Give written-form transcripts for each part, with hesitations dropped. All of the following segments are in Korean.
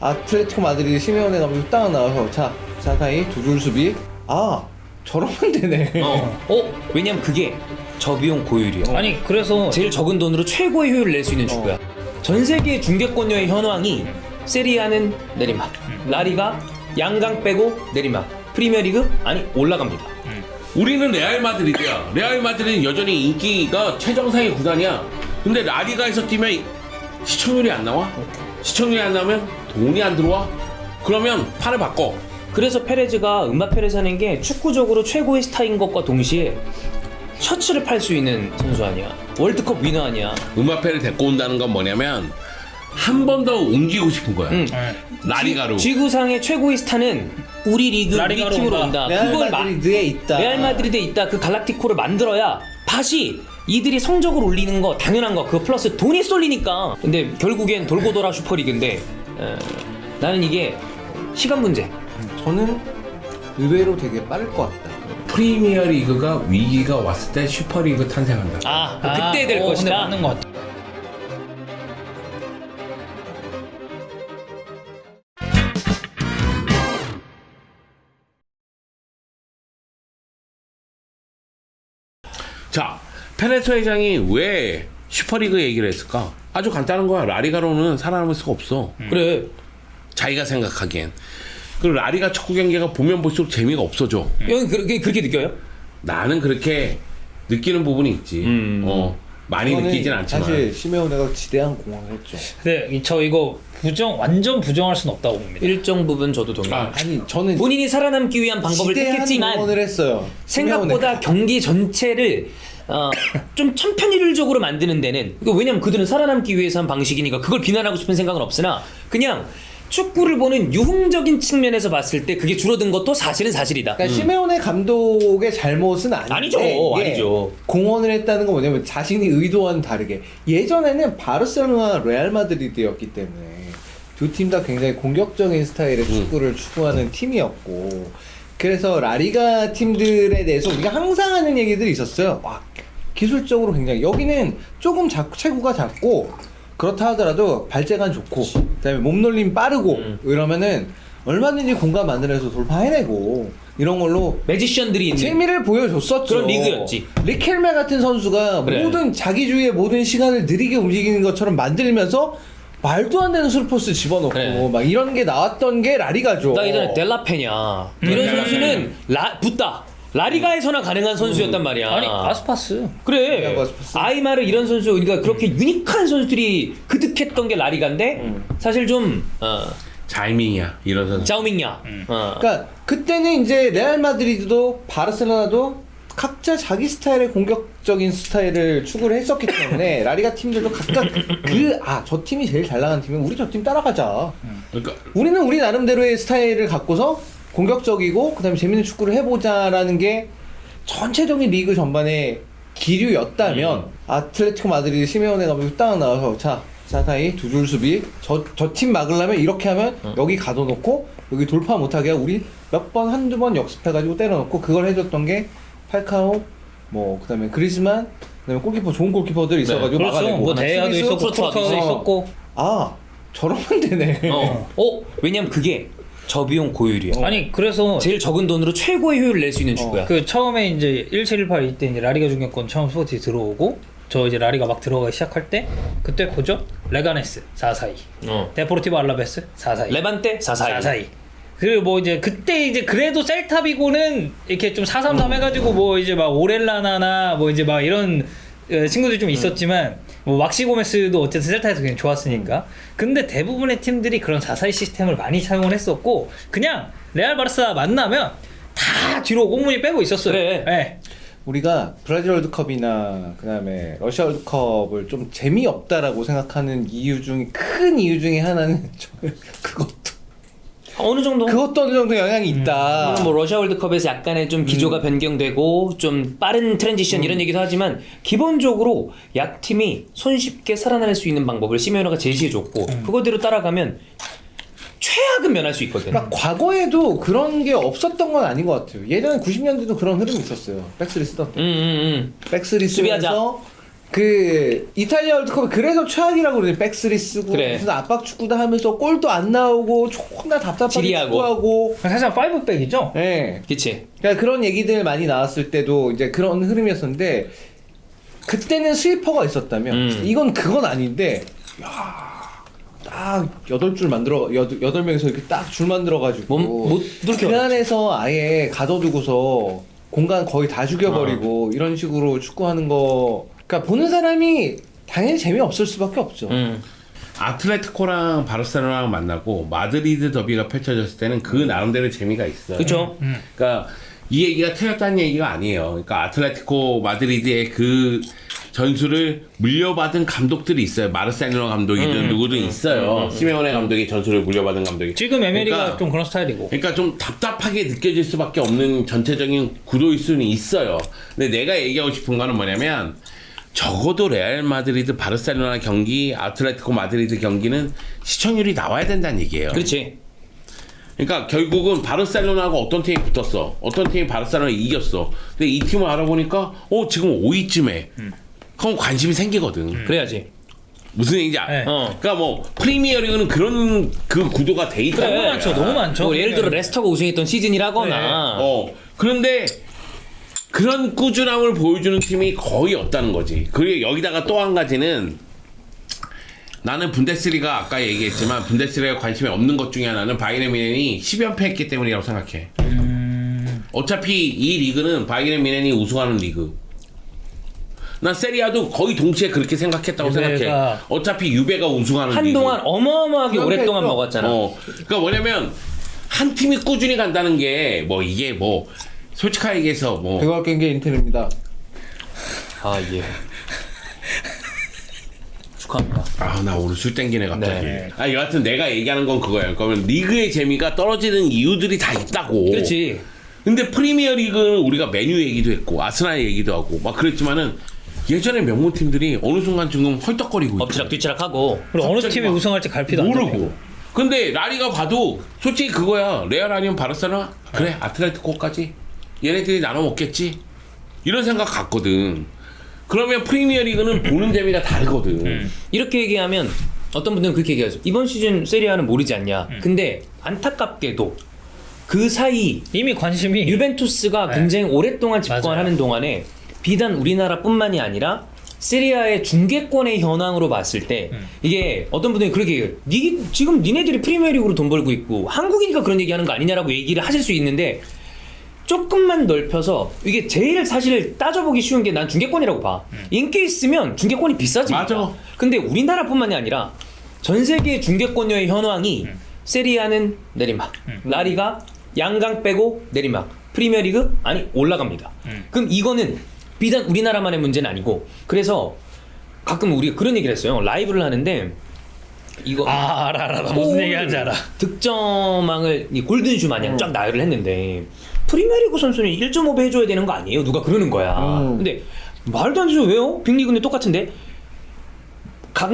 아틀레티코 마드리드 시메오네 감독이 딱 나와서 자 사사이 두 줄 수비 저러면 되네. 왜냐면 그게 저비용 고율이야. 아니 그래서 제일 적은 돈으로 최고의 효율을 낼 수 있는 축구야. 전 세계 중계권료의 현황이 세리아는 내리막, 라리가 양강 빼고 내리막, 프리미어리그 아니 올라갑니다. 우리는 레알 마드리드야. 레알 마드리드는 여전히 인기가 최정상의 구단이야. 근데 라리가에서 뛰면 시청률이 안 나와? 시청률이 안 나오면 돈이 안 들어와? 그러면 판을 바꿔. 그래서 페레즈가 음바페를 사는 게 축구적으로 최고의 스타인 것과 동시에 셔츠를 팔 수 있는 선수 아니야. 월드컵 위너 아니야. 음바페를 데리고 온다는 건 뭐냐면 한 번 더 옮기고 싶은 거야. 라리가로. 지구상의 최고의 스타는 우리 리그, 우리 라리가로 팀으로 온다. 온다. 레알 그걸 마드리드에 있다. 레알 마드리드에 있다. 그 갈락티코를 만들어야 다시 이들이 성적을 올리는 거 당연한 거. 그거 플러스 돈이 쏠리니까. 근데 결국엔 돌고 돌아 슈퍼리그인데 나는 이게 시간 문제. 저는 의외로 되게 빠를 것 같다. 프리미어 리그가 위기가 왔을 때 슈퍼리그 탄생한다. 그때 될 근데 것이다. 맞는 것 같아. 자, 페레스 회장이 왜 슈퍼리그 얘기를 했을까? 아주 간단한 거야. 라리가로는 살아남을 수가 없어. 그래. 자기가 생각하기엔. 그리고 라리가 축구 경기가 보면 볼수록 재미가 없어져. 형이 그렇게 느껴요? 나는 그렇게 느끼는 부분이 있지. 많이 저는 느끼진 않지만. 사실 시메오네가 지대한 공헌을 했죠. 근데 저 이거 완전 부정할 수는 없다고 봅니다. 일정 부분 저도 동의해요. 아니 저는 본인이 살아남기 위한 방법을 지대한 택했지만 공헌을 했어요. 생각보다 경기 전체를 좀 천편일률적으로 만드는 데는 왜냐면 그들은 살아남기 위해서 한 방식이니까 그걸 비난하고 싶은 생각은 없으나 그냥 축구를 보는 유흥적인 측면에서 봤을 때 그게 줄어든 것도 사실은 사실이다. 그러니까 시메오네 감독의 잘못은 아니죠, 이게 아니죠. 공헌을 했다는 건 뭐냐면 자신이 의도와는 다르게 예전에는 바르셀로나 레알 마드리드였기 때문에 두 팀 다 굉장히 공격적인 스타일의 축구를 추구하는 팀이었고 그래서 라리가 팀들에 대해서 우리가 항상 하는 얘기들이 있었어요. 와, 기술적으로 굉장히 여기는 조금 체구가 작고 그렇다 하더라도 발재간 좋고 그다음에 몸놀림 빠르고 이러면은 얼마든지 공간 만들어서 돌파해내고 이런 걸로 매지션들이 있는 재미를 보여줬었죠. 그런 리그였지. 리켈메 같은 선수가 그래. 모든 자기주의의 모든 시간을 느리게 움직이는 것처럼 만들면서 말도 안 되는 술포스 집어넣고 그래. 막 이런 게 나왔던 게 라리가죠. 나 예전에 델라페냐 이런 선수는 라리가에서나 가능한 선수였단 말이야. 아니 아스파스. 그래. 아스파스. 아이마르 이런 선수 그러니까 그렇게 유니크한 선수들이 그득했던 게 라리가인데 사실 좀 자이밍이야 이런 선수. 자오밍야. 그러니까 그때는 이제 레알 마드리드도 바르셀로나도 각자 자기 스타일의 공격적인 스타일을 추구를 했었기 때문에 라리가 팀들도 각각 저 팀이 제일 잘 나가는 팀이면 우리 저 팀 따라가자. 그러니까 우리는 우리 나름대로의 스타일을 갖고서 공격적이고 그다음에 재밌는 축구를 해보자라는 게 전체적인 리그 전반의 기류였다면 아틀레티코 마드리드 시메오네 감독이 딱 나와서 자 사사이 두 줄 수비 저 팀 막으려면 이렇게 하면 여기 가둬놓고 여기 돌파 못하게 하고 우리 몇 번 한두 번 역습해가지고 때려놓고 그걸 해줬던 게 팔카오 뭐 그다음에 그리즈만 그다음에 골키퍼 좋은 골키퍼들 있어가지고 그렇죠. 막아내고 뭐 대야도 수비수, 있었고 코르투아도 프로토도 있었고. 저러면 되네. 왜냐면 그게 저비용 고율이야. 아니 그래서 제일 적은 돈으로 최고의 효율을 낼 수 있는 축구야. 그 처음에 이제 1718 이때 이제 라리가 중계권 처음 스포츠 들어오고 저 이제 라리가 막 들어가기 시작할 때 그때 보죠. 레가네스 4-4-2 데포르티보 알라베스 4-4-2 레반테 4-4-2 4-4-2 그리고 뭐 이제 그때 이제 그래도 셀타비고는 이렇게 좀 4-3-3 해가지고 뭐 이제 막 오렐라나나 뭐 이제 막 이런 친구들이 좀 있었지만 뭐 막시 고메스도 어쨌든 셀타에서 그냥 좋았으니까 근데 대부분의 팀들이 그런 4-4-2 시스템을 많이 사용을 했었고 그냥 레알 바르사 만나면 다 뒤로 꽁무니 빼고 있었어요. 그래. 네. 우리가 브라질 월드컵이나 그다음에 러시아 월드컵을 좀 재미없다라고 생각하는 큰 이유 중에 하나는 어느 정도 그것도 어느 정도 영향이 있다. 물론 뭐 러시아 월드컵에서 약간의 좀 기조가 변경되고 좀 빠른 트랜지션 이런 얘기도 하지만 기본적으로 약팀이 손쉽게 살아날 수 있는 방법을 시메오네가 제시해줬고 그거대로 따라가면 최악은 면할 수 있거든. 그러니까 과거에도 그런 게 없었던 건 아닌 것 같아요. 예전에 90년대도 그런 흐름이 있었어요. 백스리 쓰던 때. 백스리 수비하자. 쓰면서 그 이탈리아 월드컵 그래서 최악이라고 그러네. 백스리 쓰고 그래. 무슨 압박 축구다 하면서 골도 안 나오고 존나 답답하게 지리하고. 축구하고. 사실 5백이죠. 예. 그치. 그러니까 그런 얘기들 많이 나왔을 때도 이제 그런 흐름이었었는데 그때는 스위퍼가 있었다면 이건 그건 아닌데 딱 8줄 만들어 8명에서 이렇게 딱 줄 만들어 가지고 못 들켜. 그 안에서 아예 가둬두고서 공간 거의 다 죽여버리고 이런 식으로 축구하는 거 그러니까 보는 사람이 당연히 재미없을 수밖에 없죠. 아틀레티코랑 바르셀로나랑 만나고 마드리드 더비가 펼쳐졌을 때는 그 나름대로 재미가 있어요. 그쵸. 그러니까 이 얘기가 틀렸다는 얘기가 아니에요. 그러니까 아틀레티코 마드리드의 그 전술을 물려받은 감독들이 있어요. 마르셀로나 감독이든 누구든 있어요. 시메오네 감독이 전술을 물려받은 감독이. 지금 에메리가 그러니까 좀 그런 스타일이고. 그러니까 좀 답답하게 느껴질 수밖에 없는 전체적인 구도일 수는 있어요. 근데 내가 얘기하고 싶은 거는 뭐냐면 적어도 레알 마드리드 바르셀로나 경기, 아틀레티코 마드리드 경기는 시청률이 나와야 된다는 얘기예요. 그렇지. 그러니까 결국은 바르셀로나하고 어떤 팀이 붙었어. 어떤 팀이 바르셀로나 이겼어. 근데 이 팀을 알아보니까 지금 5위쯤에 그럼 관심이 생기거든. 그래야지. 무슨 얘기인지 네. 그러니까 뭐 프리미어리그는 그런 그 구도가 돼 있다. 너무 많죠, 너무 많죠. 뭐 예를 들어 레스터가 우승했던 시즌이라거나. 그런데 그런 꾸준함을 보여주는 팀이 거의 없다는 거지. 그리고 여기다가 또 한 가지는 나는 분데스리가 아까 얘기했지만 분데스리가 관심이 없는 것 중에 하나는 바이에른 뮌헨이 10연패 했기 때문이라고 생각해. 어차피 이 리그는 바이에른 뮌헨이 우승하는 리그. 난 세리아도 거의 동시에 그렇게 생각했다고 생각해. 어차피 유베가 우승하는 한동안 리그. 어마어마하게 오랫동안 했죠. 먹었잖아. 그러니까 뭐냐면 한 팀이 꾸준히 간다는 게 뭐 이게 뭐 솔직하게 얘기해서 뭐 그거 깬 게 인텔입니다. 아 예. 축하합니다. 나 오늘 술 땡기네 갑자기. 네. 여하튼 내가 얘기하는 건 그거예요. 그러면 리그의 재미가 떨어지는 이유들이 다 있다고. 그렇지. 근데 프리미어 리그는 우리가 메뉴 얘기도 했고 아스날 얘기도 하고 막 그랬지만은 예전에 명문 팀들이 어느 순간 지금 헐떡거리고 있고 엎치락 뒤치락하고. 그리고 어느 갑자기 팀이 막 우승할지 갈피도 안 잡히고. 모르고. 근데 라리가 봐도 솔직히 그거야. 레알 아니면 바르셀로나? 그래 아틀레티코까지 얘네들이 나눠 먹겠지. 이런 생각 같거든. 그러면 프리미어 리그는 보는 재미가 다르거든. 이렇게 얘기하면 어떤 분들은 그렇게 얘기하죠. 이번 시즌 세리아는 모르지 않냐. 근데 안타깝게도 그 사이 이미 관심이 유벤투스가 굉장히 오랫동안 집권하는 맞아요. 동안에 비단 우리나라뿐만이 아니라 세리아의 중계권의 현황으로 봤을 때 이게 어떤 분들이 그렇게 얘기해요. 지금 니네들이 프리미어리그로 돈 벌고 있고 한국이니까 그런 얘기하는 거 아니냐라고 얘기를 하실 수 있는데 조금만 넓혀서 이게 제일 사실 따져보기 쉬운 게 난 중계권이라고 봐. 인기 있으면 중계권이 비싸집니다. 맞아. 근데 우리나라뿐만이 아니라 전 세계 중계권료의 현황이 세리아는 내리막, 라리가 양강 빼고 내리막, 프리미어리그 아니 올라갑니다. 그럼 이거는 비단 우리나라만의 문제는 아니고 그래서 가끔 우리가 그런 얘기를 했어요. 라이브를 하는데 이거 알아 무슨 얘기하는지 알아. 득점왕을 이 골든슈 마냥 쫙 나열을 했는데 프리미어리그 선수는 1.5배 해줘야 되는 거 아니에요? 누가 그러는 거야. 근데 말도 안 되죠. 왜요? 빅리그는 똑같은데 각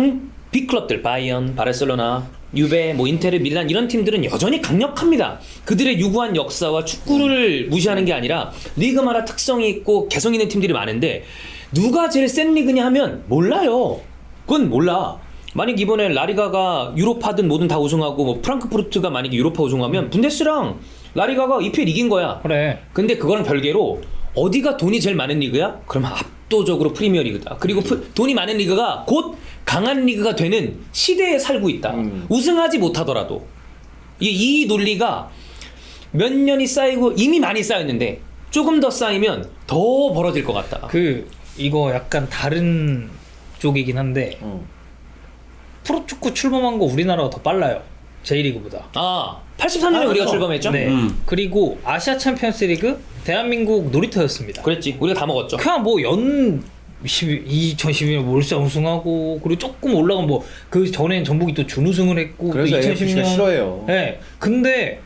빅클럽들 바이언, 바르셀로나, 유베, 뭐 인테르, 밀란 이런 팀들은 여전히 강력합니다. 그들의 유구한 역사와 축구를 무시하는 게 아니라 리그마다 특성이 있고 개성 있는 팀들이 많은데 누가 제일 센 리그냐 하면 몰라요. 그건 몰라. 만약 이번에 라리가가 유로파든 뭐든 다 우승하고 뭐 프랑크푸르트가 만약에 유로파 우승하면 분데스랑 라리가가 EPL 이긴 거야. 그래. 근데 그거랑 별개로 어디가 돈이 제일 많은 리그야? 그럼 압도적으로 프리미어 리그다. 그리고 돈이 많은 리그가 곧 강한 리그가 되는 시대에 살고 있다. 우승하지 못하더라도 이 논리가 몇 년이 쌓이고 이미 많이 쌓였는데 조금 더 쌓이면 더 벌어질 것 같다. 이거 약간 다른 쪽이긴 한데 프로축구 출범한 거 우리나라가 더 빨라요. J리그보다. 83년에 우리가 출범했죠? 네. 그리고 아시아 챔피언스 리그 대한민국 놀이터였습니다. 그랬지. 우리가 다 먹었죠. 그냥 뭐 2012년 몰사 우승하고 그리고 조금 올라간 뭐 그 전엔 전북이 또 준우승을 했고 그래서 또 AFC가 싫어해요. 네. 근데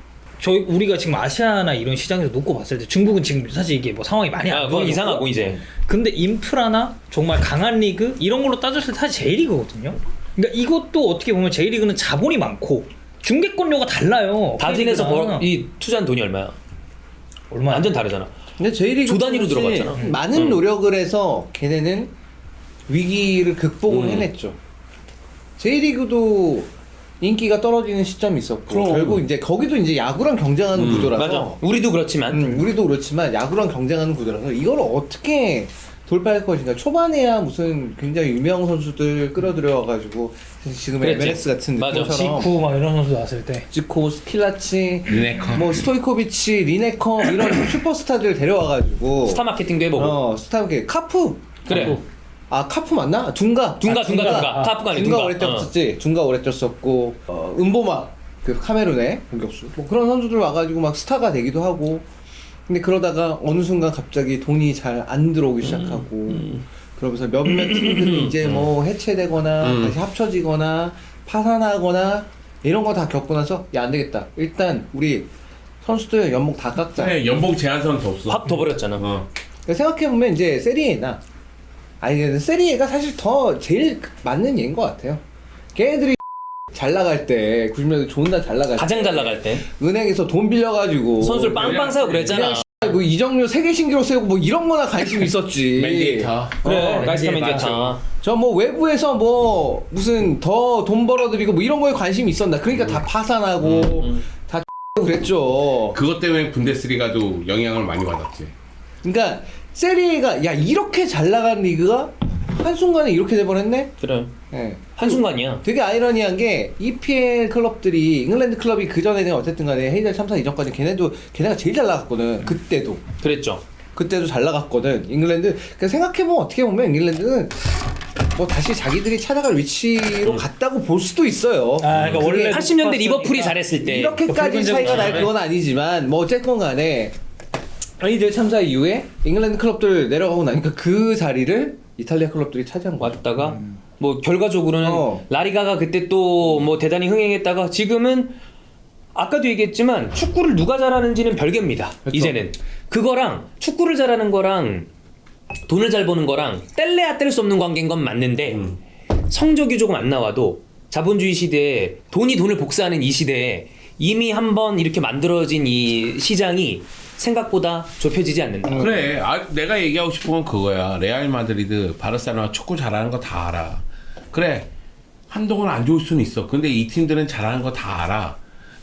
우리가 지금 아시아나 이런 시장에서 놓고 봤을 때 중국은 지금 사실 이게 뭐 상황이 많이 안 그건 좋아졌고 이상하고 이제. 근데 인프라나 정말 강한 리그 이런 걸로 따졌을 때 사실 J리그거든요. 그러니까 이것도 어떻게 보면 J리그는 자본이 많고 중계권료가 달라요. 다진에서 K리그랑. 이 투자한 돈이 얼마야? 얼마 완전 다르잖아. 근데 J리그 조 단위로 들어갔잖아. 많은 노력을 해서 걔네는 위기를 극복을 해냈죠. J리그도 인기가 떨어지는 시점이 있었고 그럼. 결국 이제 거기도 이제 야구랑 경쟁하는 구조라서 맞아. 우리도 그렇지만 우리도 그렇지만 야구랑 경쟁하는 구조라서 이걸 어떻게 돌파할 것인가. 초반에야 무슨 굉장히 유명 선수들 끌어들여가지고 지금 그랬지. MLS 같은 맞아. 느낌처럼 지쿠 막 이런 선수 나왔을 때. 지코, 스킬라치, 리네커. 뭐 스토이코비치, 리네커 이런 슈퍼스타들 데려와가지고 스타 마케팅도 해보고. 스타게 카프. 그래. 카프. 아 카프 맞나? 둔가. 둔가. 아, 카프가 아니고 둔가 오래 뛰었었지. 둔가 오래 뛰었었고 은보마 그 카메룬의 공격수. 뭐 그런 선수들 와가지고 막 스타가 되기도 하고. 근데 그러다가 어느 순간 갑자기 돈이 잘 안 들어오기 시작하고 그러면서 몇몇 팀들이 이제 뭐 해체되거나 다시 합쳐지거나 파산하거나 이런 거 다 겪고 나서 야 안 되겠다. 일단 우리 선수들 연봉 다 깎자. 네, 연봉 제한선 뒀어. 확 더 버렸잖아. 생각해보면 이제 세리에나 아니 세리에가 사실 더 제일 맞는 예인 것 같아요. 걔네들이 잘 나갈 때 90년대 존나 잘 나갈 때 가장 잘 나갈 때 은행에서 돈 빌려가지고 선수를 빵빵 사고 그랬잖아. 뭐 이정료 세계 신기록 세우고 뭐 이런 거나 관심 있었지. 맨데이터. 그래. 나이스카 맞아. 맨디타. 저 뭐 외부에서 뭐 무슨 더 돈 벌어들이고 뭐 이런 거에 관심이 있었나. 그러니까 다 파산하고 다 그랬죠. 그것 때문에 분데스리가도 영향을 많이 받았지. 그러니까 세리에가 야 이렇게 잘 나가는 리그가 한순간에 이렇게 돼버렸네? 그래. 예. 한순간이야. 되게 아이러니한 게 EPL 클럽들이 잉글랜드 클럽이 그 전에는 어쨌든 간에 헤이델 참사 이전까지 걔네가 제일 잘 나갔거든. 그랬죠. 그때도 잘 나갔거든. 잉글랜드. 그러니까 생각해보면 어떻게 보면 잉글랜드는 뭐 다시 자기들이 찾아갈 위치로 갔다고 볼 수도 있어요. 아, 그러니까 원래 80년대 리버풀이 잘했을 때 이렇게까지 차이가 날 그건 아니지만 뭐 어쨌건 간에 헤이델 참사 이후에 잉글랜드 클럽들 내려가고 나니까 그 자리를 이탈리아 클럽들이 차지한 거야. 왔다가 뭐 결과적으로는 라리가가 그때 또 뭐 대단히 흥행했다가 지금은 아까도 얘기했지만 축구를 누가 잘하는지는 별개입니다. 그렇죠. 이제는 그거랑 축구를 잘하는 거랑 돈을 잘 버는 거랑 뗄래야 뗄 수 없는 관계인 건 맞는데 성적이 조금 안 나와도 자본주의 시대에 돈이 돈을 복사하는 이 시대에 이미 한번 이렇게 만들어진 이 시장이 생각보다 좁혀지지 않는다. 그래. 내가 얘기하고 싶은 건 그거야. 레알 마드리드, 바르셀로나 축구 잘하는 거 다 알아. 그래. 한동안 안 좋을 수는 있어. 근데 이 팀들은 잘하는 거 다 알아.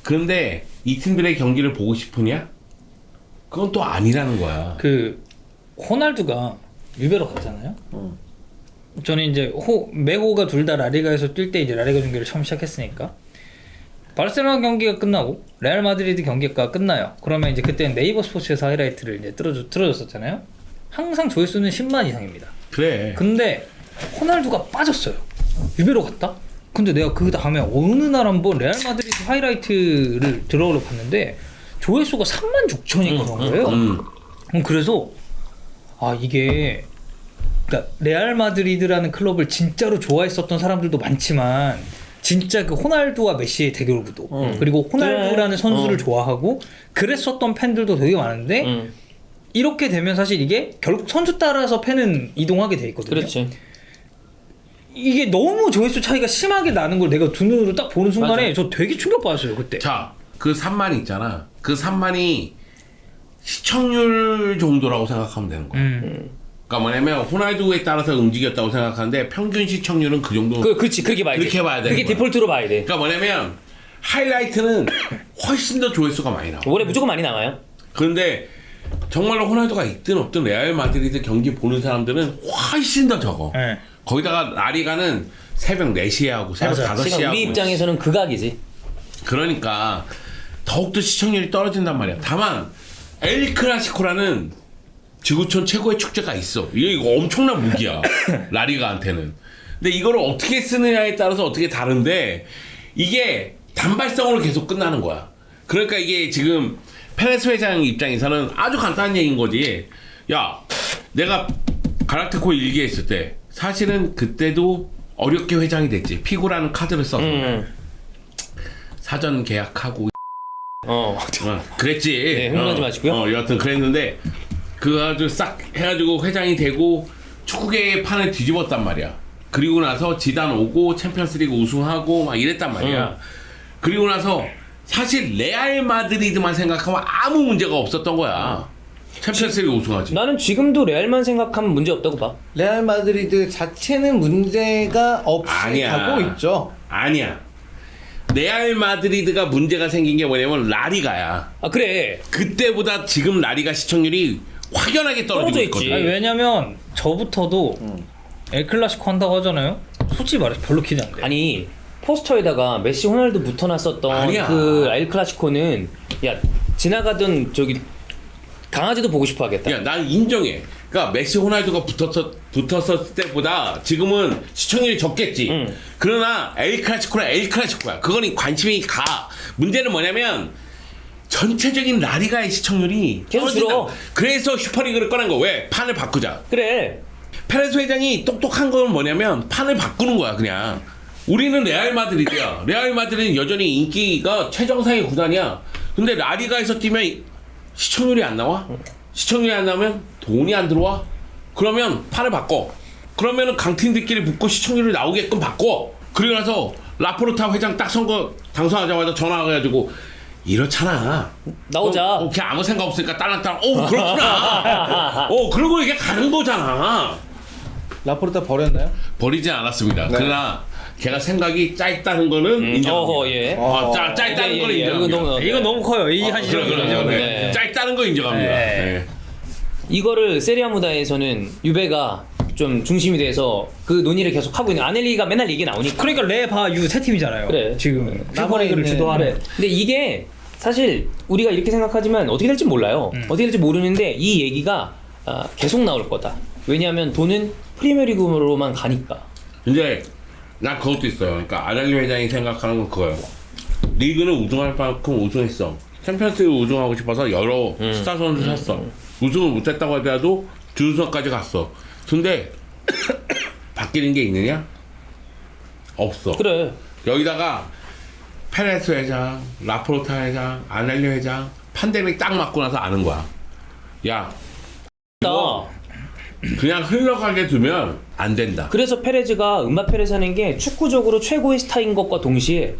그런데 이 팀들의 경기를 보고 싶으냐? 그건 또 아니라는 거야. 그 호날두가 유베로 갔잖아요. 저는 이제 메호가 둘 다 라리가에서 뛸 때 이제 라리가 중계를 처음 시작했으니까 바르셀로나 경기가 끝나고 레알 마드리드 경기가 끝나요. 그러면 이제 그때는 네이버 스포츠에서 하이라이트를 이제 틀어줬었잖아요. 항상 조회수는 10만 이상입니다. 그래. 근데 호날두가 빠졌어요. 유베로 갔다? 근데 내가 그 다음에 어느 날 한번 레알 마드리드 하이라이트를 들어오려 봤는데 조회수가 3만 6천이 그런 거예요. 그래서 아 이게 그러니까 레알 마드리드라는 클럽을 진짜로 좋아했었던 사람들도 많지만 진짜 그 호날두와 메시의 대결 구도 그리고 호날두라는 선수를 좋아하고 그랬었던 팬들도 되게 많은데 이렇게 되면 사실 이게 결국 선수 따라서 팬은 이동하게 돼 있거든요. 그렇지. 이게 너무 조회수 차이가 심하게 나는 걸 내가 두 눈으로 딱 보는 순간에 저 되게 충격받았어요 그때. 자, 그 3만 있잖아. 그 3만이 시청률 정도라고 생각하면 되는 거야. 그러니까 뭐냐면 호날두에 따라서 움직였다고 생각하는데 평균 시청률은 그 정도. 그렇지. 그렇게 봐야 돼. 그렇게 봐야 되는 그게 거야. 디폴트로 봐야 돼. 그러니까 뭐냐면 하이라이트는 훨씬 더 조회수가 많이 나와. 올해 무조건 많이 나와요. 그런데 정말로 호날두가 있든 없든 레알 마드리드 경기 보는 사람들은 훨씬 더 적어. 네. 거기다가 라리가는 새벽 4시에 하고 새벽 맞아. 5시에 하고. 우리 입장에서는 극악이지. 그러니까 더욱더 시청률이 떨어진단 말이야. 다만 엘 클라시코라는 지구촌 최고의 축제가 있어. 이거 엄청난 무기야. 라리가한테는. 근데 이걸 어떻게 쓰느냐에 따라서 어떻게 다른데 이게 단발성으로 계속 끝나는 거야. 그러니까 이게 지금 페레스 회장 입장에서는 아주 간단한 얘기인 거지. 야, 내가 갈라티코 일기에 있을 때 사실은 그때도 어렵게 회장이 됐지. 피고라는 카드를 써서 사전 계약하고 그랬지. 네, 흥분하지 마시고요. 여하튼 그랬는데 그거 아주 싹 해가지고 회장이 되고 축구계의 판을 뒤집었단 말이야. 그리고 나서 지단 오고 챔피언스리그 우승하고 막 이랬단 말이야. 그리고 나서 사실 레알 마드리드만 생각하면 아무 문제가 없었던 거야. 챔피언스리그 우승하지. 나는 지금도 레알만 생각하면 문제 없다고 봐. 레알 마드리드 자체는 문제가 없이 아니야. 가고 있죠. 아니야. 레알 마드리드가 문제가 생긴 게 뭐냐면 라리가야. 아 그래. 그때보다 지금 라리가 시청률이 확연하게 떨어지고 떨어져 있지. 있거든. 아니, 왜냐면 저부터도 엘클라시코 한다고 하잖아요. 솔직히 말해서 별로 기대 안 돼. 아니 포스터에다가 메시 호날두 붙어놨었던 아니야. 그 엘클라시코는 야 지나가던 저기 강아지도 보고 싶어 하겠다. 야, 난 인정해. 그러니까 메시 호날두가 붙었을 때보다 지금은 시청률이 적겠지. 그러나 엘클라시코는 엘클라시코야. 그거는 관심이 가. 문제는 뭐냐면 전체적인 라리가의 시청률이 계속 떨어진다. 줄어. 그래서 슈퍼리그를 꺼낸 거. 왜? 판을 바꾸자. 그래. 페레스 회장이 똑똑한 건 뭐냐면 판을 바꾸는 거야 그냥. 우리는 레알 마드리드야. 레알 마드리드는 여전히 인기가 최정상의 구단이야. 근데 라리가에서 뛰면 시청률이 안 나와? 시청률이 안 나오면 돈이 안 들어와? 그러면 판을 바꿔. 그러면은 강팀들끼리 붙고 시청률이 나오게끔 바꿔. 그리고 나서 라포르타 회장 딱 선거 당선하자마자 전화가가지고 이렇잖아. 나오자. 걔 아무 생각 없으니까 딸랑딸랑. 그렇구나. 그러고 이게 가는 거잖아. 라포르타 버렸나요? 버리지 않았습니다. 네. 그러나 걔가 생각이 짧다는 거는 인정합니다. 어허 예. 짧다는 거는 이거 인정합니다. 너무 이건 너무 커요. 이 한시점이. 네. 짧다는 거 인정합니다. 네. 네. 이거를 세리아 무다에서는 유베가 좀 중심이 돼서 그 논의를 계속 하고 있는 아넬리가 맨날 얘기 나오니까. 그러니까 레바유 세 팀이잖아요. 그래. 지금 슈퍼리그를 남아있는- 주도하는. 그래. 근데 이게 사실 우리가 이렇게 생각하지만 어떻게 될지 몰라요. 어떻게 될지 모르는데 이 얘기가 계속 나올 거다. 왜냐하면 돈은 프리미어리그로만 가니까. 이제 나 그것도 있어요. 그러니까 아날리 회장이 생각하는 건 그거예요. 리그는 우승할 만큼 우승했어. 챔피언스리그 우승하고 싶어서 여러 스타 선수 샀어. 우승을 못했다고 하더라도 준우승까지 갔어. 근데 바뀌는 게 있느냐? 없어. 그래. 여기다가 페레스 회장, 라포르타 회장, 아넬리 회장 판데믹 딱 맞고 나서 아는 거야. 야, 나 그냥 흘러가게 두면 안 된다. 그래서 페레즈가 음바페를 사는 게 축구적으로 최고의 스타인 것과 동시에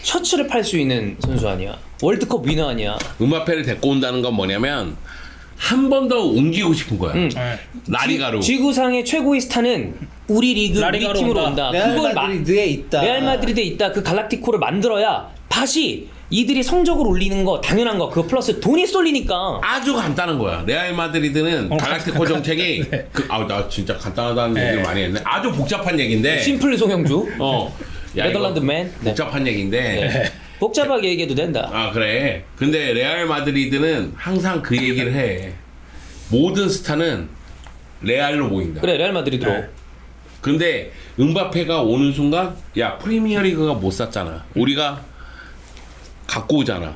셔츠를 팔 수 있는 선수 아니야. 월드컵 위너 아니야. 음바페를 데리고 온다는 건 뭐냐면 한 번 더 옮기고 싶은 거야. 라리가로. 지구상의 최고의 스타는 우리 리그 우리 라리가로 팀으로 온다. 온다. 레알 그걸 마드리드에 있다. 레알 마드리드에 있다. 그 갈락티코를 만들어야 다시 이들이 성적을 올리는 거 당연한 거. 그거 플러스 돈이 쏠리니까. 아주 간단한 거야. 레알 마드리드는 갈락티코 정책이 네. 나 진짜 간단하다는 얘기를 많이 했네. 아주 복잡한 얘기인데. 심플 송영주. 야, 네덜란드 이거 맨. 네. 복잡한 얘기인데. 복잡하게 얘기해도 된다. 아 그래. 근데 레알 마드리드는 항상 그 얘기를 해. 모든 스타는 레알로 모인다. 그래 레알 마드리드로. 네. 근데 음바페가 오는 순간 야 프리미어리그가 못 샀잖아. 우리가 갖고 오잖아.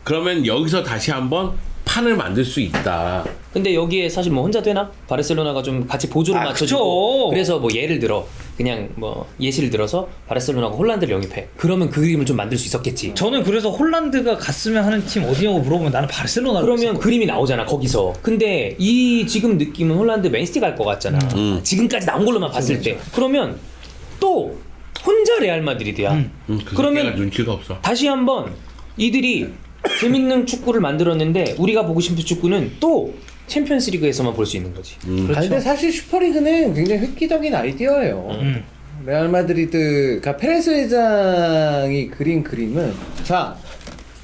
그러면 여기서 다시 한번 판을 만들 수 있다. 근데 여기에 사실 뭐 혼자 되나? 바르셀로나가 좀 같이 보조를 맞춰주고. 그쵸. 그래서 뭐 예를 들어 그냥 뭐 예시를 들어서 바르셀로나가 홀란드를 영입해. 그러면 그 그림을 좀 만들 수 있었겠지. 저는 그래서 홀란드가 갔으면 하는 팀 어디냐고 물어보면 나는 바르셀로나로 그러면 그림이 나오잖아 거기서. 근데 이 지금 느낌은 홀란드 맨시티 갈 것 같잖아. 지금까지 나온 걸로만 봤을 때. 그러면 또 혼자 레알 마드리드야. 그 그러면 새끼가 눈치가 없어. 다시 한번 이들이 재밌는 축구를 만들었는데 우리가 보고 싶은 축구는 또 챔피언스리그에서만 볼 수 있는 거지. 아니, 근데 사실 슈퍼리그는 굉장히 획기적인 아이디어예요. 레알 마드리드, 그러니까 페레스 회장이 그린 그림은 자,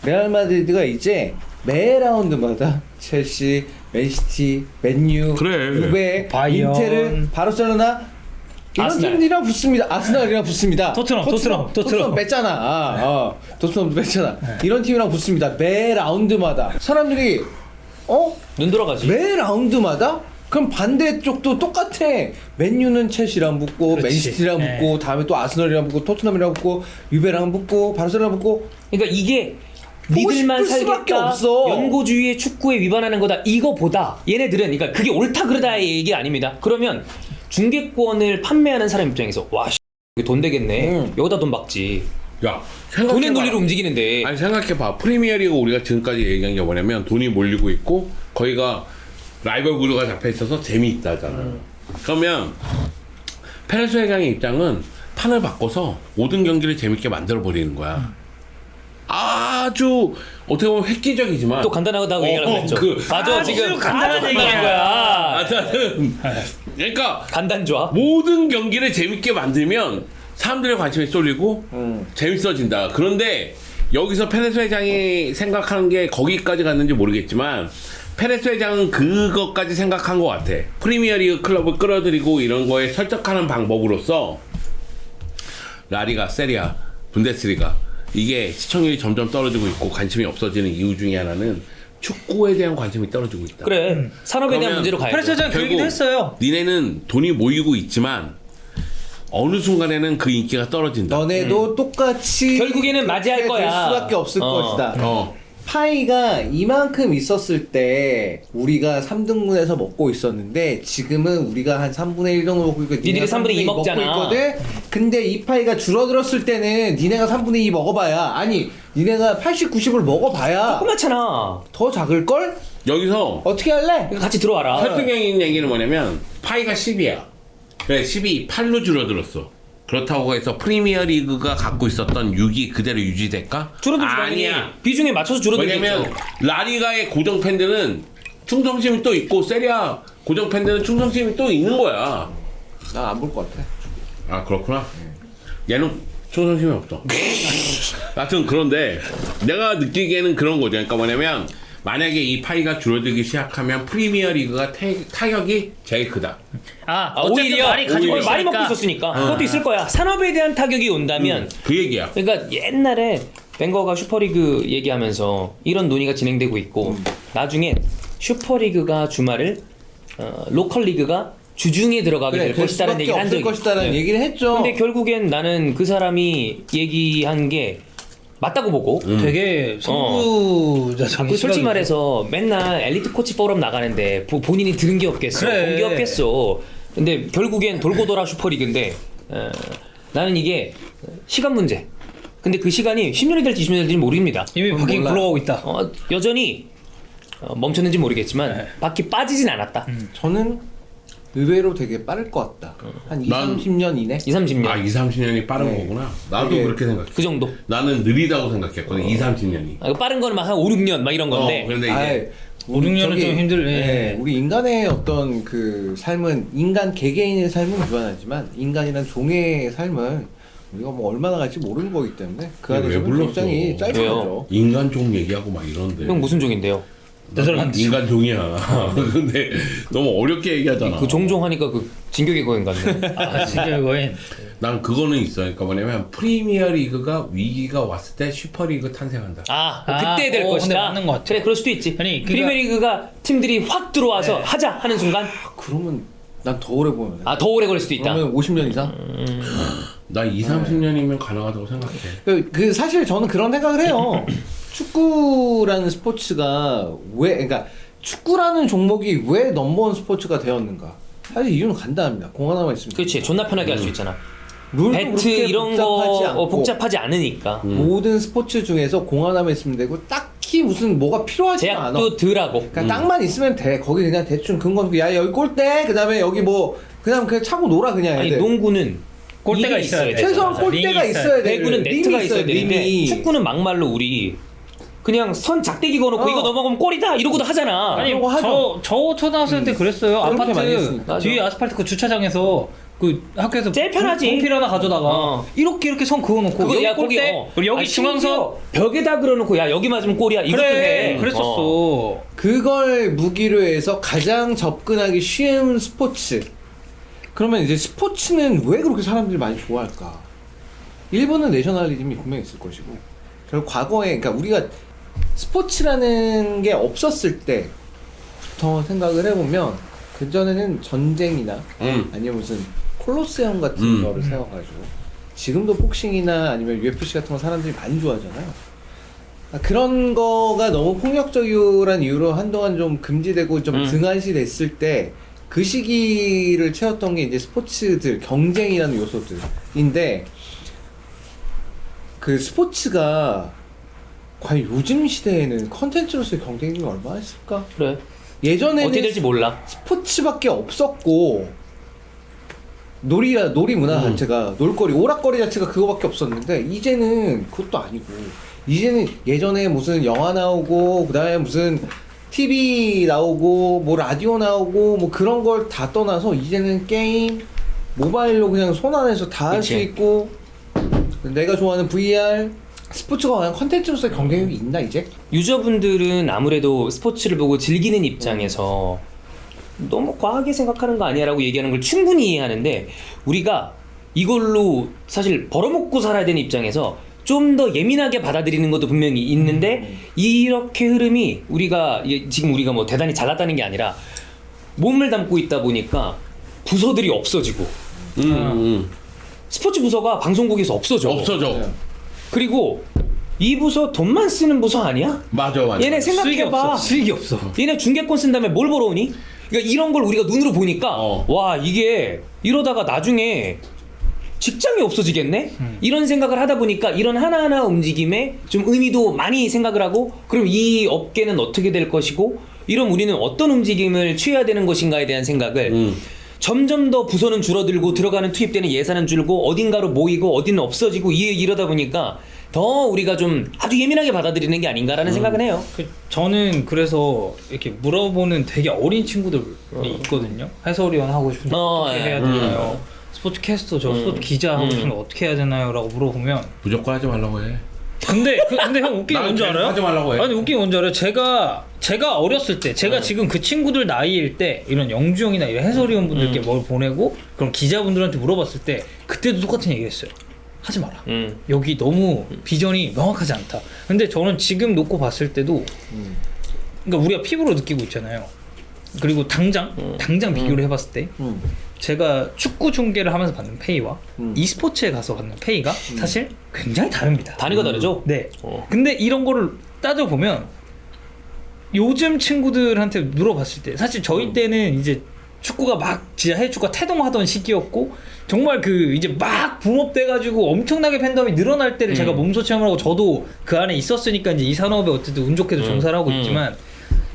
레알 마드리드가 이제 매 라운드마다 첼시, 맨시티, 맨유, 그래. 유베, 바이언, 인테르, 바르셀로나 이런 아스날. 팀들이랑 붙습니다. 아스날이랑 붙습니다. 토트넘 뺐잖아. 토트넘도 뺐잖아. 이런 팀이랑 붙습니다. 매 라운드마다 사람들이 눈 돌아가지. 매 라운드마다? 그럼 반대쪽도 똑같아. 맨유는 첼시랑 붙고 그렇지. 맨시티랑 네. 붙고 다음에 또 아스널이랑 붙고 토트넘이랑 붙고 유베랑 붙고 바르셀로나 붙고 그러니까 이게 보고 니들만 싶을 수밖에 살겠다 없어. 연고주의의 축구에 위반하는 거다 이거보다 얘네들은 그러니까 그게 옳다 그르다의 얘기 아닙니다. 그러면 중계권을 판매하는 사람 입장에서 와 이게 돈 되겠네. 여기다 돈 박지. 야 돈의 생각해봐. 논리로 움직이는데. 아니 생각해봐. 프리미어리그 우리가 지금까지 얘기한 게 뭐냐면 돈이 몰리고 있고 거기가 라이벌 구도가 잡혀 있어서 재미있다잖아. 그러면 페레스 회장의 입장은 판을 바꿔서 모든 경기를 재밌게 만들어 버리는 거야. 아주 어떻게 보면 획기적이지만 또 간단하다고 얘기하려고 했죠. 맞아, 아주 지금 간단한 아주 얘기야. 거야. 하여튼 그러니까 간단좋아. 모든 경기를 재밌게 만들면 사람들의 관심이 쏠리고 재밌어진다. 그런데 여기서 페레스 회장이 생각하는 게 거기까지 갔는지 모르겠지만 페레스 회장은 그것까지 생각한 것 같아. 프리미어리그 클럽을 끌어들이고 이런 거에 설득하는 방법으로서 라리가, 세리아, 분데스리가 이게 시청률이 점점 떨어지고 있고 관심이 없어지는 이유 중에 하나는 축구에 대한 관심이 떨어지고 있다. 그래. 산업에 대한 그러면 문제로 가야 페레스 돼. 회장 그 얘기도 했어요. 니네는 돈이 모이고 있지만 어느 순간에는 그 인기가 떨어진다. 너네도 똑같이 결국에는 맞이할 될 거야. 수밖에 없을 것이다. 어. 파이가 이만큼 있었을 때 우리가 3등분해서 먹고 있었는데 지금은 우리가 한 3분의 1 정도 먹고 있고 니네가 3분의 2 먹잖아. 있거든. 근데 이 파이가 줄어들었을 때는 니네가 3분의 2 먹어봐야 아니 니네가 80, 90을 먹어봐야 조그맣잖아. 더 작을걸? 여기서 어떻게 할래? 같이 들어와라. 설득형이 있는 얘기는 뭐냐면 파이가 10이야. 그래 10이 8로 줄어들었어. 그렇다고 해서 프리미어리그가 갖고 있었던 6이 그대로 유지될까? 줄어들지 아니야. 당연히 비중에 맞춰서 줄어들겠죠. 왜냐면 라리가의 고정 팬들은 충성심이 또 있고 세리아 고정 팬들은 충성심이 또 있는 거야. 난 안 볼 것 같아. 아 그렇구나. 얘는 충성심이 없어. 하여튼 그런데 내가 느끼기에는 그런 거죠. 그러니까 뭐냐면 만약에 이 파이가 줄어들기 시작하면 프리미어리그가 타격이 제일 크다. 어쨌든 오히려 많이 가지고 오히려 많이 먹고 있으니까. 있었으니까 그것도 있을 거야. 산업에 대한 타격이 온다면 그 얘기야. 그러니까 옛날에 벵거가 슈퍼리그 얘기하면서 이런 논의가 진행되고 있고 나중에 슈퍼리그가 주말을 로컬 리그가 주중에 들어가게 될 것이다라는 얘기를 한 적이 것이다라는 네. 얘기를 했죠. 근데 결국엔 나는 그 사람이 얘기한 게 맞다고 보고 되게 선구자적인 그 솔직히 말해서 맨날 엘리트 코치 포럼 나가는데 본인이 들은 게 없겠어. 그래. 본 게 없겠어. 근데 결국엔 돌고 돌아 슈퍼리그인데 나는 이게 시간 문제. 근데 그 시간이 10년이 될지 20년이 될지 모릅니다. 이미 바퀴 몰라. 굴러가고 있다. 여전히 멈췄는지 모르겠지만 네. 바퀴 빠지진 않았다. 저는 의외로 되게 빠를 것 같다. 한 2, 난- 30년 이내? 2, 30년. 아 2, 30년이 빠른 네. 거구나. 나도 되게- 그렇게 생각해. 그 정도. 나는 느리다고 생각했거든. 2, 30년이. 빠른 거는 막 한 5, 6년 막 이런 건데. 그런데 아이, 이제 5, 6년은 좀 힘들. 예. 우리 인간의 어떤 그 삶은 인간 개개인의 삶은 무관하지만 인간이란 종의 삶은 우리가 뭐 얼마나 갈지 모르는 거기 때문에 그 왜 안에서 불렀어? 굉장히 짧은 왜요? 거죠. 인간종 얘기하고 막 이런데. 형 무슨 종인데요? 네덜란드. 인간종이야. 근데 너무 어렵게 얘기하잖아. 그 종종 하니까 그 진격의 거인 같네. 지금 거인. 난 그거는 있어. 그러니까 뭐냐면 프리미어리그가 위기가 왔을 때 슈퍼리그 탄생한다. 그때 될 근데 것이다. 맞는 것 같아. 그래, 그럴 수도 있지. 아니, 그러니까- 프리미어리그가 팀들이 확 들어와서 하자 하는 순간 그러면 난 더 오래 보면 돼. 더 오래 걸릴 수도 있다. 그러면 50년 이상? 나 2, 30년이면 가능하다고 생각해. 그 사실 저는 그런 생각을 해요. 축구라는 스포츠가 왜 그러니까 축구라는 종목이 왜 넘버원 스포츠가 되었는가? 사실 이유는 간단합니다. 공 하나만 있으면 그렇지, 존나 편하게 할 수 있잖아. 룰도 배트 그렇게 이런 복잡하지 거 않고 복잡하지 않으니까 모든 스포츠 중에서 공 하나만 있으면 되고 딱히 무슨 뭐가 필요하지 않아. 제약도 덜하고. 그냥 땅만 있으면 돼. 거기 그냥 대충 근거 야 여기 골대 그다음에 여기 뭐 그냥 차고 놀아 그냥 아니 애들. 농구는 골대가 이게 있어야 돼. 최소한 맞아. 골대가 링이 있어야 돼. 배구는 림이 네트가 있어요, 있어야 되는데 림이. 축구는 막말로 우리 그냥 선 작대기 거놓고 이거 넘어가면 골이다 이러고도 하잖아. 아니 그런 거 하죠. 저 초등학생 때 그랬어요. 그렇게 많이 아파트 했으니까. 뒤에 아스팔트 그 주차장에서 그 학교에서 제일 편하지. 분필 하나 가져다가 이렇게 선 그어놓고 그거 여기 야 거기 골대 그리고 여기 아니, 중앙선 심지어 벽에다 그려놓고 야 여기 맞으면 골이야 이것도 그래 해. 그랬었어. 그걸 무기로 해서 가장 접근하기 쉬운 스포츠. 그러면 이제 스포츠는 왜 그렇게 사람들이 많이 좋아할까? 일본은 내셔널리즘이 분명히 있을 것이고, 결국 과거에, 그러니까 우리가 스포츠라는 게 없었을 때부터 생각을 해보면, 그전에는 전쟁이나 아니면 무슨 콜로세움 같은 거를 세워가지고, 지금도 복싱이나 아니면 UFC 같은 거 사람들이 많이 좋아하잖아요. 그런 거가 너무 폭력적이란 이유로 한동안 좀 금지되고 좀 등한시 됐을 때 그 시기를 채웠던 게 이제 스포츠들, 경쟁이라는 요소들인데 그 스포츠가 과연 요즘 시대에는 컨텐츠로서의 경쟁력이 얼마나 있을까? 그래. 예전에는 어떻게 될지 몰라. 스포츠밖에 없었고 놀이 문화 자체가 놀거리 오락거리 자체가 그거밖에 없었는데 이제는 그것도 아니고 이제는 예전에 무슨 영화 나오고 그다음에 무슨 TV 나오고 뭐 라디오 나오고 뭐 그런 걸 다 떠나서 이제는 게임 모바일로 그냥 손 안에서 다 할 수 그치. 있고 내가 좋아하는 VR 스포츠가 과연 컨텐츠로서의 경쟁력이 있나 이제? 유저분들은 아무래도 스포츠를 보고 즐기는 입장에서 너무 과하게 생각하는 거 아니야라고 얘기하는 걸 충분히 이해하는데 우리가 이걸로 사실 벌어먹고 살아야 되는 입장에서 좀 더 예민하게 받아들이는 것도 분명히 있는데 이렇게 흐름이 지금 우리가 뭐 대단히 잘났다는 게 아니라 몸을 담고 있다 보니까 부서들이 없어지고 스포츠 부서가 방송국에서 없어져. 없어져. 그리고 이 부서 돈만 쓰는 부서 아니야? 맞아. 얘네 수익이 생각해봐. 없어. 수익이 없어. 얘네 중개권 쓴 다음에 뭘 벌어오니? 그러니까 이런 걸 우리가 눈으로 보니까 어. 와 이게 이러다가 나중에 직장이 없어지겠네? 이런 생각을 하다 보니까 이런 하나하나 움직임에 좀 의미도 많이 생각을 하고 그럼 이 업계는 어떻게 될 것이고 이런 우리는 어떤 움직임을 취해야 되는 것인가에 대한 생각을 점점 더 부서는 줄어들고 들어가는 투입되는 예산은 줄고 어딘가로 모이고 어디는 없어지고 이러다 보니까 더 우리가 좀 아주 예민하게 받아들이는 게 아닌가라는 생각은 해요. 저는 그래서 이렇게 물어보는 되게 어린 친구들이 있거든요. 해설위원 하고 싶은데 어떻게 해야 되나요? 스포츠 캐스터 스포츠 기자 하고 싶은데 어떻게 해야 되나요? 라고 물어보면 무조건 하지 말라고 해. 근데 형 웃긴 게 뭔지 알아요? 하지 말라고 해. 아니 웃긴 게 뭔지 알아요? 제가 어렸을 때 제가 지금 그 친구들 나이일 때 이런 영주 형이나 이런 해설위원분들께 뭘 보내고 그럼 기자분들한테 물어봤을 때 그때도 똑같은 얘기했어요. 하지 마라. 여기 너무 비전이 명확하지 않다. 근데 저는 지금 놓고 봤을 때도 그러니까 우리가 피부로 느끼고 있잖아요. 그리고 당장 비교를 해봤을 때 제가 축구 중계를 하면서 받는 페이와 e스포츠에 가서 받는 페이가 사실 굉장히 다릅니다. 단위가 다르죠? 네. 근데 이런 거를 따져보면 요즘 친구들한테 물어봤을 때 사실 저희 때는 이제 축구가 막 진짜 해외 축구가 태동하던 시기였고 정말 그 이제 막 붐업돼가지고 엄청나게 팬덤이 늘어날 때를 제가 몸소 체험을 하고 저도 그 안에 있었으니까 이제 이 산업에 어쨌든 운 좋게도 종사를 하고 있지만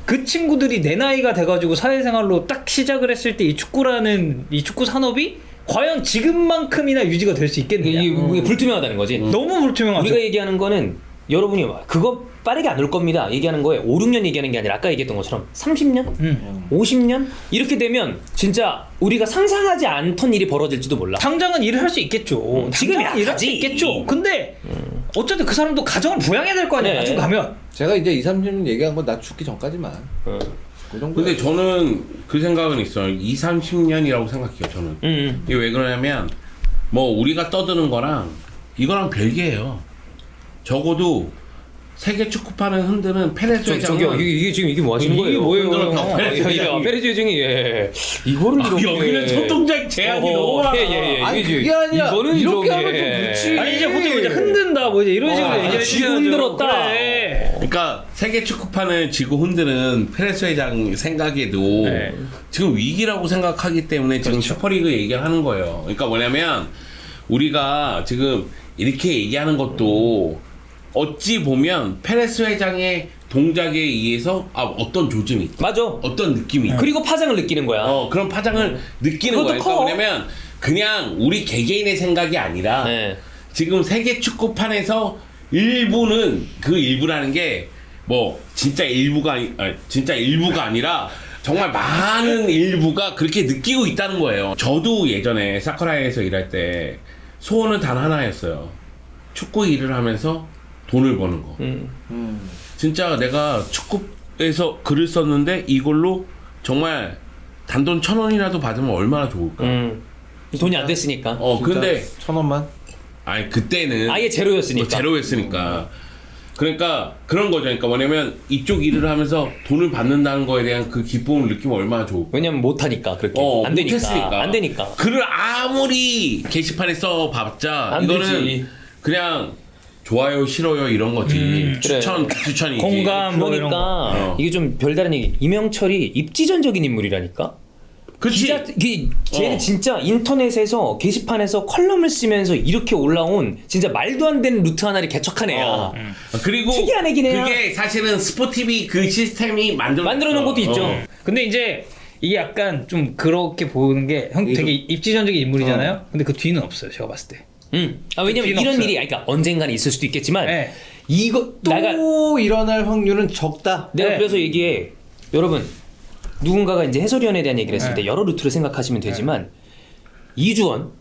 그 친구들이 내 나이가 돼가지고 사회생활로 딱 시작을 했을 때 이 축구라는 이 축구 산업이 과연 지금만큼이나 유지가 될 수 있겠느냐? 이게 불투명하다는 거지. 너무 불투명하죠. 우리가 얘기하는 거는 여러분이 그거 빠르게 안 올 겁니다. 얘기하는 거에 5, 6년 얘기하는 게 아니라 아까 얘기했던 것처럼 30년? 50년? 이렇게 되면 진짜 우리가 상상하지 않던 일이 벌어질지도 몰라. 당장은 일을 할 수 있겠죠. 지금이야, 당장은 일을 할 수 가지. 있겠죠. 근데 어쨌든 그 사람도 가정을 부양해야 될 거 아니야. 네. 나중 가면. 제가 이제 2, 30년 얘기한 건 나 죽기 전까지만 그 정도. 근데 저는 그 생각은 있어요. 2, 30년이라고 생각해요. 저는. 이게 왜 그러냐면 뭐 우리가 떠드는 거랑 이거랑 별개예요. 적어도 세계 축구판을 흔드는 페레스 회장은 저기요 이게 지금 이게 뭐 하시는 이게 거예요? 뭐예요? 흔들었다. 페레스 회장이. 페레즈 회장이 이거를 이렇게 여기는 손동작 제약이 너무 많아. 아니 그게 아니라 이거는 이렇게 좀, 하면 좀 그렇지. 아니 이제 보통 이제 흔든다 뭐 이제 이런 식으로 얘기를 쥐고 해야죠. 흔들었다. 그래. 그러니까 세계 축구판을 쥐고 흔드는 페레스 회장 생각에도 네. 지금 위기라고 생각하기 때문에 지금 슈퍼리그 얘기를 하는 거예요. 그러니까 뭐냐면 우리가 지금 이렇게 얘기하는 것도 어찌 보면 페레스 회장의 동작에 의해서 어떤 조짐이 있다. 맞아. 어떤 느낌이 있다. 그리고 파장을 느끼는 거야. 그런 파장을 느끼는 그것도 거예요. 그러니까 커. 뭐냐면 그냥 우리 개개인의 생각이 아니라 네. 지금 세계 축구판에서 일부는 그 일부라는 게 뭐 진짜 일부가 아니라 정말 많은 일부가 그렇게 느끼고 있다는 거예요. 저도 예전에 사쿠라에서 일할 때 소원은 단 하나였어요. 축구 일을 하면서 돈을 버는 거. 진짜 내가 축구에서 글을 썼는데 이걸로 정말 단돈 1,000원이라도 받으면 얼마나 좋을까. 돈이 안 됐으니까. 근데 1,000원만. 아니 그때는 아예 제로였으니까. 제로였으니까. 그러니까 그런 거죠. 그러니까 뭐냐면 이쪽 일을 하면서 돈을 받는다는 거에 대한 그 기쁨을 느끼면 얼마나 좋을까. 왜냐면 못하니까 그렇게 안 되니까. 못했으니까. 안 되니까. 글을 아무리 게시판에 써봤자 안 이거는 되지. 그냥 좋아요 싫어요 이런 거지. 추천 그래. 추천이지. 공감 뭐 이런 거. 그러니까 이게 좀 별다른 얘기. 이명철이 입지전적인 인물이라니까. 그치. 쟤는 진짜 인터넷에서 게시판에서 컬럼을 쓰면서 이렇게 올라온 진짜 말도 안 되는 루트 하나를 개척한 애야. 그리고 특이한 애긴 해요. 그게 사실은 스포티비 그 시스템이 만들어 놓은 것도 있죠. 근데 이제 이게 약간 좀 그렇게 보는 게 형 되게 입지전적인 인물이잖아요. 근데 그 뒤는 없어요. 제가 봤을 때. 왜냐면 뒤는 이런 없어요. 일이 그러니까 언젠가는 있을 수도 있겠지만 네. 이거 또 내가 일어날 확률은 적다. 네. 그래서 얘기해. 여러분 누군가가 이제 해설위원에 대한 얘기를 했을 때 여러 루트를 생각하시면 되지만 이주원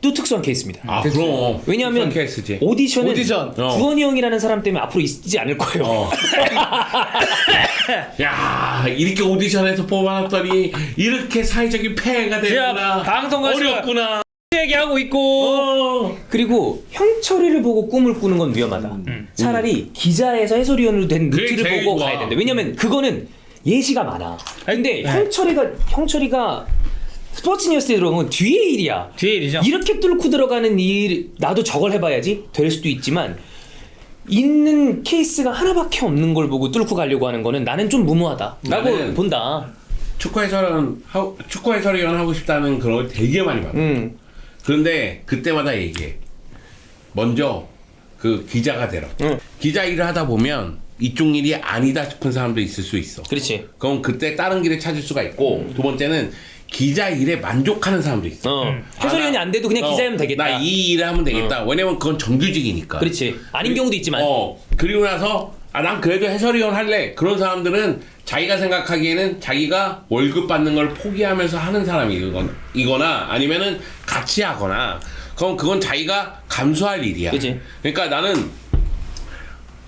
또 특수한 케이스입니다. 아 그럼. 왜냐하면 특수한 케이스지. 오디션은 오디션. 주원이 형이라는 사람 때문에 앞으로 있지 않을 거예요. 야 이렇게 오디션에서 뽑아놨더니 이렇게 사회적인 폐해가 되구나. 진짜 방송가시가 어렵구나. 얘기하고 있고 그리고 형철이를 보고 꿈을 꾸는 건 위험하다. 차라리 기자에서 해설위원으로 된 그게 루트를 제일 보고 좋아. 가야 된다. 왜냐면 그거는 예시가 많아. 근데 네. 형철이가 스포츠 뉴스에 들어간 건 뒤에 일이야. 뒤에 일이죠. 이렇게 뚫고 들어가는 일 나도 저걸 해봐야지 될 수도 있지만 있는 케이스가 하나밖에 없는 걸 보고 뚫고 가려고 하는 거는 나는 좀 무모하다라고 나는 본다. 축구 해설위원 하고 싶다는 그런 걸 되게 많이 받아. 그런데 그때마다 얘기해. 먼저 그 기자가 되라. 기자 일을 하다 보면 이쪽 일이 아니다 싶은 사람도 있을 수 있어. 그렇지. 그럼 그때 다른 길을 찾을 수가 있고 두 번째는 기자 일에 만족하는 사람도 있어. 해설위원이 안 돼도 그냥 기자면 되겠다. 나 이 일을 하면 되겠다. 왜냐면 그건 정규직이니까. 그렇지. 아닌 경우도 있지만. 그리고 나서 난 그래도 해설위원 할래. 그런 사람들은 자기가 생각하기에는 자기가 월급 받는 걸 포기하면서 하는 사람이거나 아니면은 같이 하거나 그럼 그건 자기가 감수할 일이야. 그치. 그러니까 나는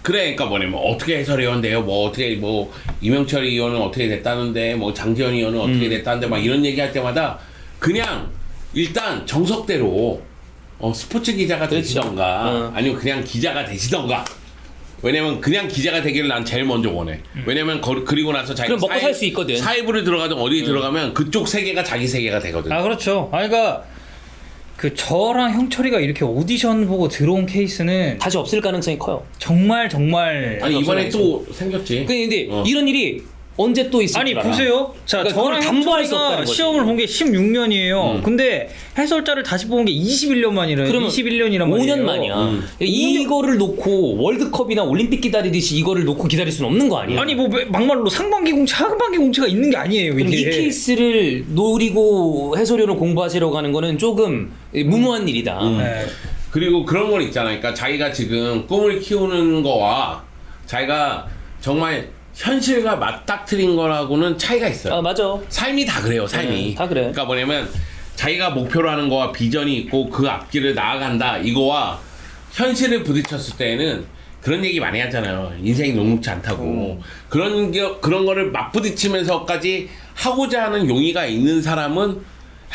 그래, 그러니까 뭐냐면 어떻게 해설위원 돼요? 뭐 어떻게 뭐 이명철 의원은 어떻게 됐다는데 뭐 장지현 의원은 어떻게 됐다는데 막 이런 얘기할 때마다 그냥 일단 정석대로 스포츠 기자가 되시던가 아니면 그냥 기자가 되시던가. 왜냐면 그냥 기자가 되기를 난 제일 먼저 원해. 왜냐면 그리고 나서 자기가 그럼 먹고 살 수 있거든. 사회부를 들어가든 어디 들어가면 그쪽 세계가 자기 세계가 되거든. 아 그렇죠. 아 그러니까 그 저랑 형철이가 이렇게 오디션 보고 들어온 케이스는 다시 없을 가능성이 커요. 정말 아니 이번에 또 생겼지. 근데 이런 일이 언제 또 있을 아니 줄 알아. 보세요. 자 그러니까 저랑 그걸 담보할 수 없다는 형철이가 거지. 시험을 본 게 16년이에요. 근데 해설자를 다시 본 게 21년 만이래요. 그러면 21년이란 말이에요. 5년 만이야. 이거를 놓고 월드컵이나 올림픽 기다리듯이 이거를 놓고 기다릴 수는 없는 거 아니야. 아니 뭐 막말로 상반기 공채 하반기 공채가 있는 게 아니에요. 그럼 이 이게. 케이스를 노리고 해설위원을 공부하시려고 하는 거는 조금 무모한 일이다. 네. 그리고 그런 건 있잖아. 그러니까 자기가 지금 꿈을 키우는 거와 자기가 정말 현실과 맞닥뜨린 거라고는 차이가 있어요. 아 맞아. 삶이 다 그래요. 삶이. 다 그래. 그러니까 뭐냐면 자기가 목표로 하는 거와 비전이 있고 그 앞길을 나아간다 이거와 현실을 부딪혔을 때에는 그런 얘기 많이 하잖아요. 인생이 녹록지 않다고. 그런 거를 맞부딪히면서까지 하고자 하는 용의가 있는 사람은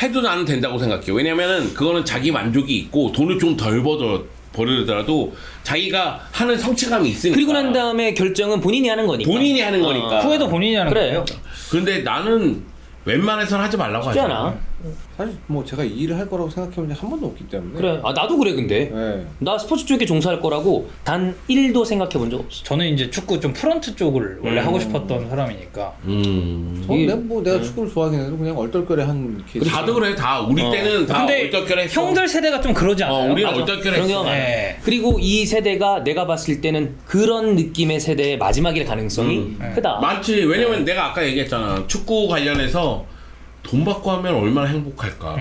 해도 나는 된다고 생각해요. 왜냐면은 그거는 자기 만족이 있고 돈을 좀 덜 벌더라도 자기가 하는 성취감이 있으니까. 그리고 난 다음에 결정은 본인이 하는 거니까. 본인이 하는 거니까. 후회도 본인이 하는 그래. 거예요. 근데 나는 웬만해서는 하지 말라고 쉽지 하잖아. 않아. 사실 뭐 제가 이 일을 할 거라고 생각해본 적 한 번도 없기 때문에. 그래. 아 나도 그래 근데. 네. 나 스포츠 쪽에 종사할 거라고 단 1도 생각해 본 적 없어. 저는 이제 축구 좀 프런트 쪽을 원래 하고 싶었던 사람이니까. 내가 축구를 좋아하긴 해도 그냥 얼떨결에 한 케이스. 다들 그래. 다 우리 때는 다 근데 얼떨결했어. 형들 세대가 좀 그러지 않아요? 우리는 맞아. 얼떨결했어. 그런 경우가 많아. 네. 그리고 이 세대가 내가 봤을 때는 그런 느낌의 세대의 마지막일 가능성이 크다. 많지. 왜냐면 내가 아까 얘기했잖아. 축구 관련해서 돈 받고 하면 얼마나 행복할까.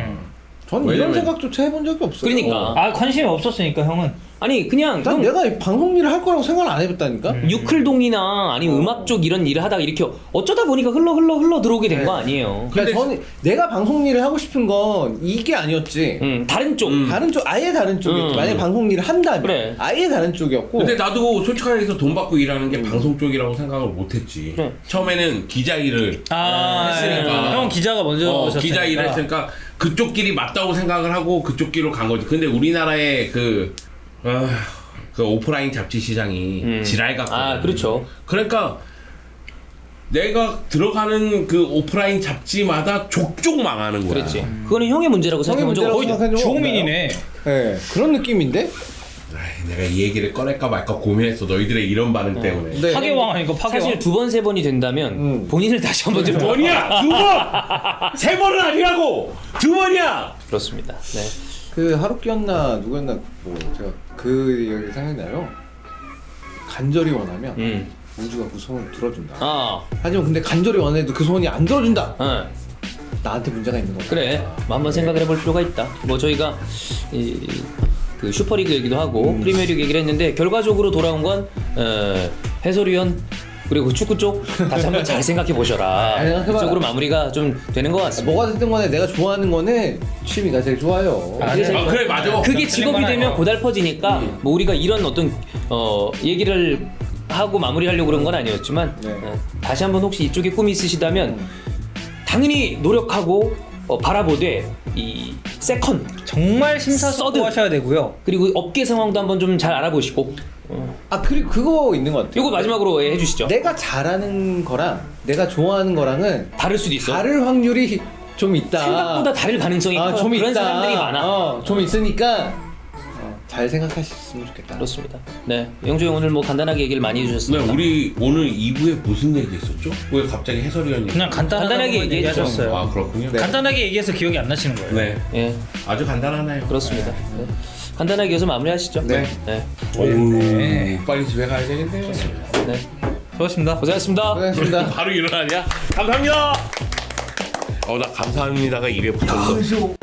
저는 이런 왜냐면- 생각조차 해본 적이 없어요. 그러니까. 아 관심이 없었으니까 형은. 아니 그냥 난 형 내가 이 방송 일을 할 거라고 생각을 안 해봤다니까. 유클동이나 아니면 음악 쪽 이런 일을 하다가 이렇게 어쩌다 보니까 흘러 들어오게 된 거 아니에요. 그러니까 저는 내가 방송 일을 하고 싶은 건 이게 아니었지. 다른 쪽. 다른 쪽 아예 다른 쪽이었지. 만약에 방송 일을 한다면 그래. 아예 다른 쪽이었고. 근데 나도 솔직하게 해서 돈 받고 일하는 게 방송 쪽이라고 생각을 못했지. 그래. 처음에는 기자 일을 했으니까. 형 기자가 먼저 오셨으니까. 기자 일을 했으니까 그쪽 길이 맞다고 생각을 하고 그쪽 길로 간 거지. 근데 우리나라의 그 오프라인 잡지 시장이 지랄 같고. 아 그렇죠. 그러니까 내가 들어가는 그 오프라인 잡지마다 족족 망하는 거야. 그렇지. 그거는 형의 문제라고 생각해 본 적 문제라고 없어. 생각한 적은 주호민이네. 네, 그런 느낌인데. 아이, 내가 이 얘기를 꺼낼까 말까 고민했어. 너희들의 이런 반응 때문에. 네. 파괴왕 하니까 파괴왕. 사실 2번 3번이 된다면 본인을 다시 한번 좀 번이야! 2번! 3번은 아니라고! 2번이야! 그렇습니다. 네. 그 하루키였나 누구였나 뭐 제가 그 얘기 생각나요. 간절히 원하면 우주가 그 소원을 들어준다. 하지만 근데 간절히 원해도 그 소원이 안 들어준다. 나한테 문제가 있는 거다. 그래. 뭐 한번 생각을 해볼 필요가 있다. 뭐 저희가 그 슈퍼리그 얘기도 하고 프리미어리그 얘기를 했는데 결과적으로 돌아온 건 해설위원 그리고 축구 쪽 다시 한번 잘 생각해 보셔라. 잘 생각해봐라. 이쪽으로 마무리가 좀 되는 것 같습니다. 뭐가 됐든 간에 내가 좋아하는 거는 취미가 제일 좋아요. 네. 그래 맞아. 그게 직업이 틀린 건 되면 아니에요. 고달퍼지니까 뭐 우리가 이런 어떤 얘기를 하고 마무리하려고 그런 건 아니었지만 네. 다시 한번 혹시 이쪽에 꿈이 있으시다면 당연히 노력하고 바라보되 이 세컨 정말 서든. 심사숙고하셔야 되고요. 그리고 업계 상황도 한번 좀 잘 알아보시고 아 그리고 그거 있는 것 같아요. 이거 마지막으로 해주시죠. 내가 잘하는 거랑 내가 좋아하는 거랑은 다를 수도 있어. 다를 확률이 좀 있다. 생각보다 다를 가능성이 커요. 좀 그런 있다. 사람들이 많아. 좀 있으니까 잘 생각하셨으면 좋겠다. 그렇습니다. 네, 영조 형 오늘 뭐 간단하게 얘기를 많이 네, 해주셨습니다. 우리 오늘 2부에 무슨 얘기 했었죠? 왜 갑자기 해설위원님? 그냥 간단하게 간단하게 얘기했죠. 얘기하셨어요. 아 그렇군요. 네. 간단하게 얘기해서 기억이 안 나시는 거예요. 네, 예, 아주 간단하네요. 그렇습니다. 네. 간단하게 해서 마무리하시죠. 네. 네, 오우, 빨리 집에 가야 되겠네요. 네. 수고하셨습니다. 고생하셨습니다. 고생하셨습니다. 바로 일어나냐? 감사합니다. 나 감사합니다가 입에 붙었어.